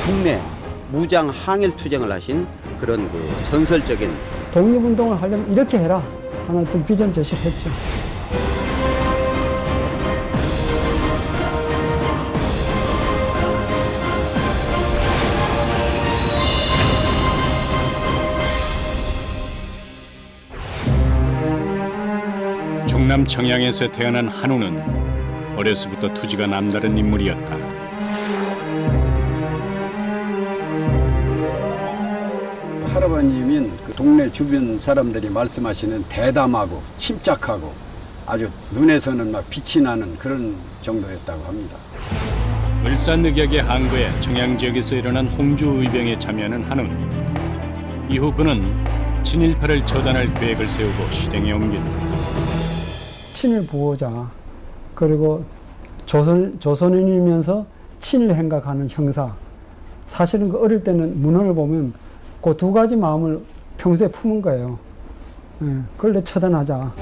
국내 무장 항일 투쟁을 하신 그런 그 전설적인 독립운동을 하려면 이렇게 해라 하는 어떤 비전 제시를 했죠. 충남 청양에서 태어난 한우는 어려서부터 투지가 남다른 인물이었다. 할아버님인 그 동네 주변 사람들이 말씀하시는 대담하고 침착하고 아주 눈에서는 막 빛이 나는 그런 정도였다고 합니다. 을사늑약의 항거에 청양 지역에서 일어난 홍주의병에 참여하는 한우는 이후 그는 친일파를 처단할 계획을 세우고 실행에 옮긴다. 친일 부호자 그리고 조선인이면서 친일 행각하는 형사. 사실은 그 어릴 때는 문헌을 보면 그 두 가지 마음을 평소에 품은 거예요. 그걸 처단하자.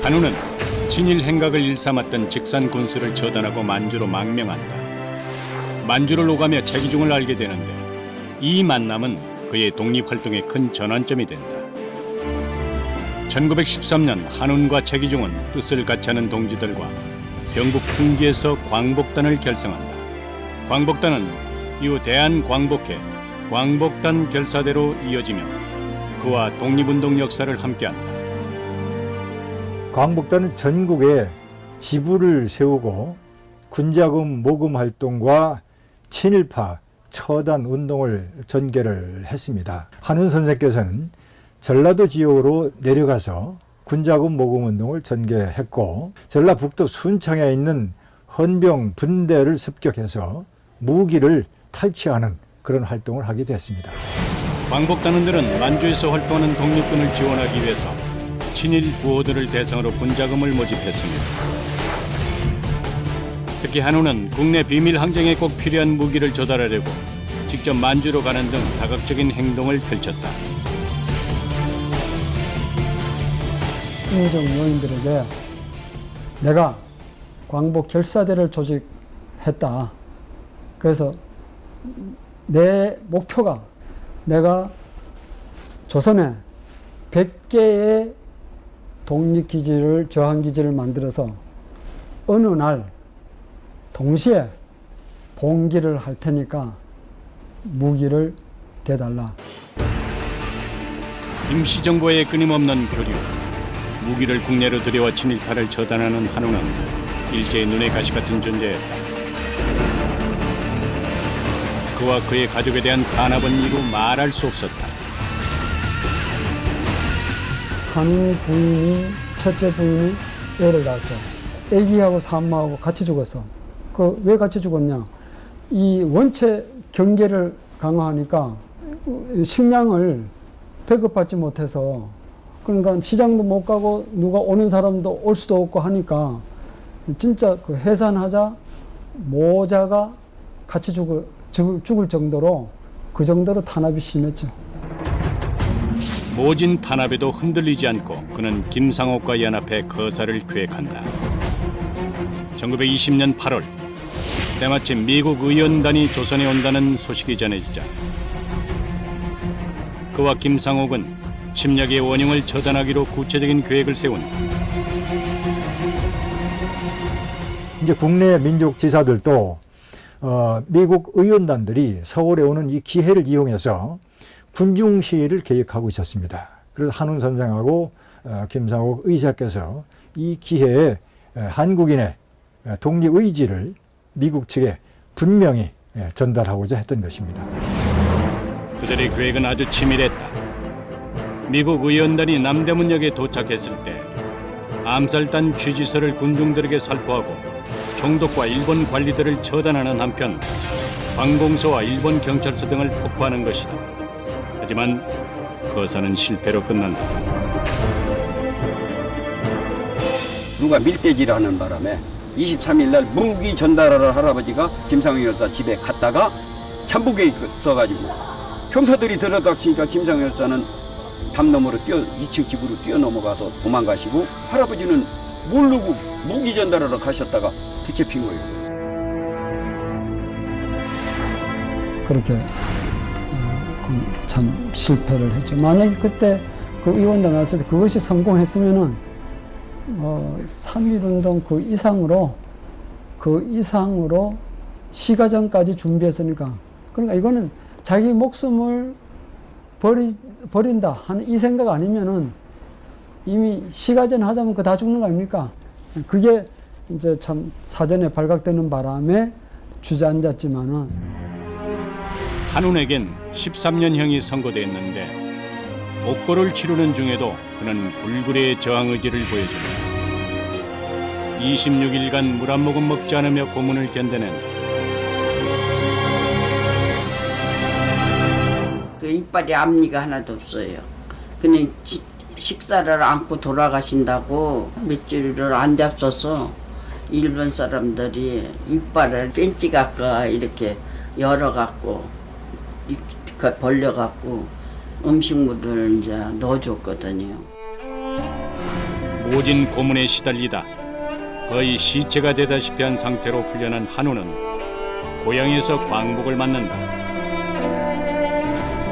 한우는 친일 행각을 일삼았던 직산 군수를 처단하고 만주로 망명한다. 만주를 오가며 최기중을 알게 되는데 이 만남은 그의 독립활동의 큰 전환점이 된다. 1913년 한운과 최기중은 뜻을 같이 하는 동지들과 경북 풍기에서 광복단을 결성한다. 광복단은 이후 대한광복회 광복단 결사대로 이어지며 그와 독립운동 역사를 함께한다. 광복단은 전국에 지부를 세우고 군자금 모금 활동과 친일파 처단 운동을 전개를 했습니다. 한운 선생께서는 전라도 지역으로 내려가서 군자금 모금 운동을 전개했고 전라북도 순창에 있는 헌병 분대를 습격해서 무기를 탈취하는 그런 활동을 하게 됐습니다. 광복단원들은 만주에서 활동하는 독립군을 지원하기 위해서 친일 부호들을 대상으로 군자금을 모집했습니다. 특히 한우는 국내 비밀 항쟁에 꼭 필요한 무기를 조달하려고 직접 만주로 가는 등 다각적인 행동을 펼쳤다. 인정 요인들에게 내가 광복 결사대를 조직했다. 그래서 내 목표가 내가 조선에 100개의 독립기지를 저항기지를 만들어서 어느 날 동시에 봉기를 할 테니까 무기를 대달라. 임시정부와의 끊임없는 교류, 무기를 국내로 들여와 친일파를 처단하는 한우는 일제의 눈에 가시 같은 존재였다. 그와 그의 가족에 대한 탄압은 이루 말할 수 없었다. 한우 부인이 첫째 부인이 애를 낳았어. 애기하고 산모하고 같이 죽었어. 그 왜 같이 죽었냐? 이 원체 경계를 강화하니까 식량을 배급받지 못해서 그러니까 시장도 못 가고 누가 오는 사람도 올 수도 없고 하니까 진짜 그 해산하자 모자가 같이 죽을 정도로 그 정도로 탄압이 심했죠. 모진 탄압에도 흔들리지 않고 그는 김상옥과 연합해 거사를 계획한다. 1920년 8월 때마침 미국 의원단이 조선에 온다는 소식이 전해지자 그와 김상옥은 침략의 원흉을 처단하기로 구체적인 계획을 세운다. 이제 국내 민족 지사들도 미국 의원단들이 서울에 오는 이 기회를 이용해서 군중 시위를 계획하고 있었습니다. 그래서 한운 선생하고 김상옥 의사께서 이 기회에 한국인의 독립 의지를 미국 측에 분명히 전달하고자 했던 것입니다. 그들의 계획은 아주 치밀했다. 미국 의원단이 남대문역에 도착했을 때 암살단 취지서를 군중들에게 살포하고 총독과 일본 관리들을 처단하는 한편 관공서와 일본 경찰서 등을 폭파하는 것이다. 하지만 거사는 실패로 끝난다. 누가 밀대질을 하는 바람에 23일 날 무기 전달하러 할아버지가 김상영 열사 집에 갔다가 잠복에 있어가지고 형사들이 들어닥치니까 김상영 열사는 담 너머로 2층 집으로 뛰어넘어가서 도망가시고 할아버지는 모르고 무기 전달하러 가셨다가 붙잡힌 거예요. 그렇게 참 실패를 했죠. 만약에 그때 그 의원당 나왔을 때 그것이 성공했으면은 3.1운동 그 이상으로 시가전까지 준비했으니까, 그러니까 이거는 자기 목숨을 버린다 하는 이 생각 아니면은 이미 시가전 하자면 그 다 죽는 거 아닙니까? 그게 이제 참 사전에 발각되는 바람에 주저앉았지만은, 한운에겐 13년형이 선고됐는데 옥고를 치르는 중에도 그는 불굴의 저항 의지를 보여준다. 26일간 물 한 모금 먹지 않으며 고문을 견뎌낸다. 그 이빨에 앞니가 하나도 없어요. 그냥 식사를 안고 돌아가신다고 며칠을 안 잡숴서 일본 사람들이 이빨을 뺀지 갖고 이렇게 열어갖고 벌려갖고 음식물을 이제 넣어줬거든요. 모진 고문에 시달리다 거의 시체가 되다시피 한 상태로 풀려난 한우는 고향에서 광복을 맞는다.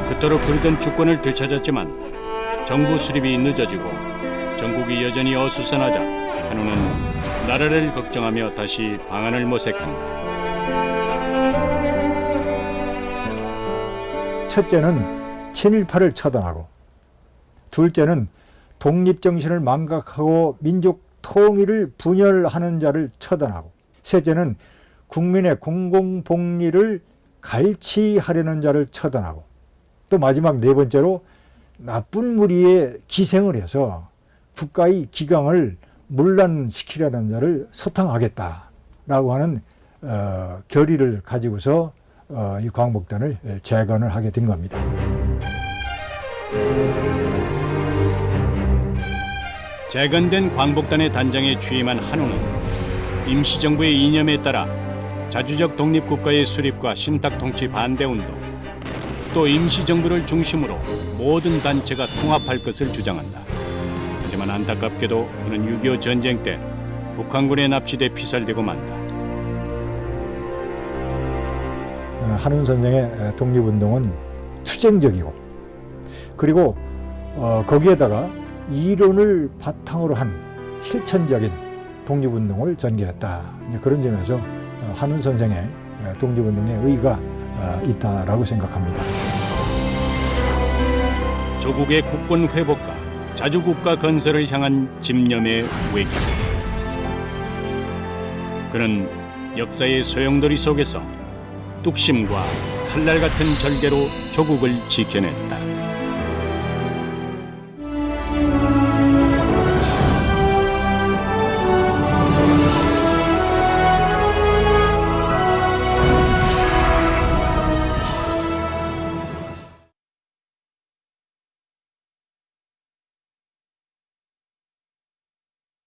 그토록 긁은 주권을 되찾았지만 정부 수립이 늦어지고 전국이 여전히 어수선하자 한우는 나라를 걱정하며 다시 방안을 모색한다. 첫째는 친일파를 처단하고, 둘째는 독립정신을 망각하고 민족 통일을 분열하는 자를 처단하고, 셋째는 국민의 공공복리를 갈취하려는 자를 처단하고, 또 마지막 네 번째로 나쁜 무리에 기생을 해서 국가의 기강을 문란시키려는 자를 소탕하겠다라고 하는 결의를 가지고서 이 광복단을 재건을 하게 된 겁니다. 재건된 광복단의 단장에 취임한 한우는 임시정부의 이념에 따라 자주적 독립국가의 수립과 신탁통치 반대운동, 또 임시정부를 중심으로 모든 단체가 통합할 것을 주장한다. 하지만 안타깝게도 그는 6.25 전쟁 때 북한군에 납치돼 피살되고 만다. 한운 선생의 독립운동은 투쟁적이고, 그리고 거기에다가 이론을 바탕으로 한 실천적인 독립운동을 전개했다. 그런 점에서 한운 선생의 독립운동의 의의가 있다라고 생각합니다. 조국의 국권 회복과 자주국가 건설을 향한 집념의 외교. 그는 역사의 소용돌이 속에서 뚝심과 칼날 같은 절개로 조국을 지켜냈다.